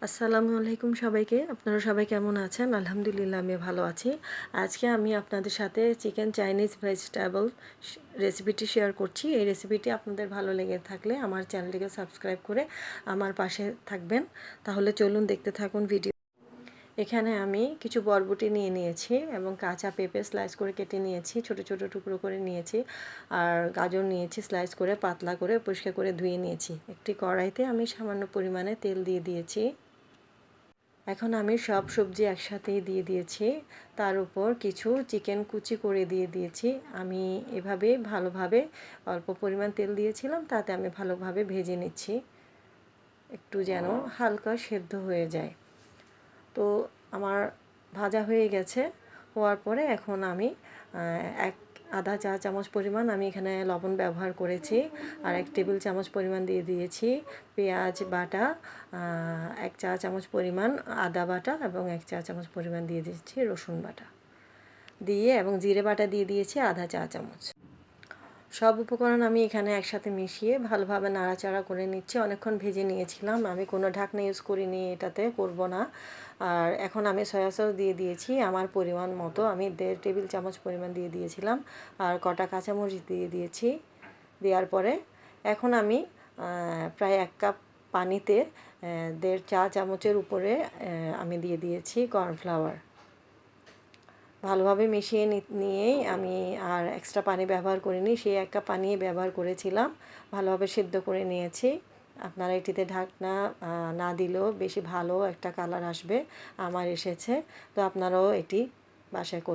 আসসালামু আলাইকুম সবাইকে। আপনারা সবাই কেমন আছেন? আলহামদুলিল্লাহ আমি ভালো আছি। আজকে আমি আপনাদের সাথে চিকেন চাইনিজ ভেজিটেবল রেসিপিটি শেয়ার করছি। এই রেসিপিটি আপনাদের ভালো লেগে থাকলে আমার চ্যানেলটিকে সাবস্ক্রাইব করে আমার পাশে থাকবেন। তাহলে চলুন দেখতে থাকুন ভিডিও। এখানে আমি কিছু বরবটি নিয়ে নিয়েছি এবং কাঁচা পেঁপে স্লাইস করে কেটে নিয়েছি, ছোট ছোট টুকরো করে নিয়েছি। আর গাজর নিয়েছি স্লাইস করে, পাতলা করে পরিষ্কার করে ধুয়ে নিয়েছি। একটি কড়াইতে আমি সামান্য পরিমাণে তেল দিয়ে দিয়েছি। এখন আমি সব সবজি একসাথেই দিয়ে দিয়েছি। তার উপর কিছু চিকেন কুচি করে দিয়ে দিয়েছি। আমি এভাবে ভালোভাবে অল্প পরিমাণ তেল দিয়েছিলাম, তাতে আমি ভালোভাবে ভেজে নিচ্ছি, একটু যেন হালকা সেদ্ধ হয়ে যায়। তো আমার ভাজা হয়ে গেছে। হওয়ার পরে এখন আমি আধা চা চামচ পরিমাণ আমি এখানে লবণ ব্যবহার করেছি, আর 1 টেবিল চামচ পরিমাণ দিয়ে দিয়েছি পেঁয়াজ বাটা, 1 চা চামচ পরিমাণ আদা বাটা এবং 1 চা চামচ পরিমাণ দিয়ে দিয়েছি রসুন বাটা দিয়ে, এবং জিরে বাটা দিয়ে দিয়েছি আধা চা চামচ। সব উপকরণ আমি এখানে একসাথে মিশিয়ে ভালোভাবে নাড়াচাড়া করে নিচ্ছি। অনেকক্ষণ ভেজে নিয়েছিলাম, আমি কোনো ঢাকনা ইউজ করিনি, এটাতে করব না। আর এখন আমি সয়া সস দিয়ে দিয়েছি আমার পরিমাণ মতো, আমি 1.5 টেবিল চামচ পরিমাণ দিয়ে দিয়েছিলাম। আর কটা কাঁচামরিচ দিয়ে দিয়েছি। দেওয়ার পরে এখন আমি প্রায় 1 কাপ পানিতে 1.5 চা চামচের উপরে আমি দিয়ে দিয়েছি কর্নফ্লাওয়ার। ভালোভাবে মিশিয়ে নিয়েই আমি আর এক্সট্রা পানি ব্যবহার করিনি, সেই 1 কাপ পানি ব্যবহার করেছিলাম। ভালোভাবে সিদ্ধ করে নিয়েছি। আপনারা এটিতে ঢাকনা না দিলেও বেশি ভালো একটা কালার আসবে, আমার এসেছে। তো আপনারাও এটি বাসায় করবেন।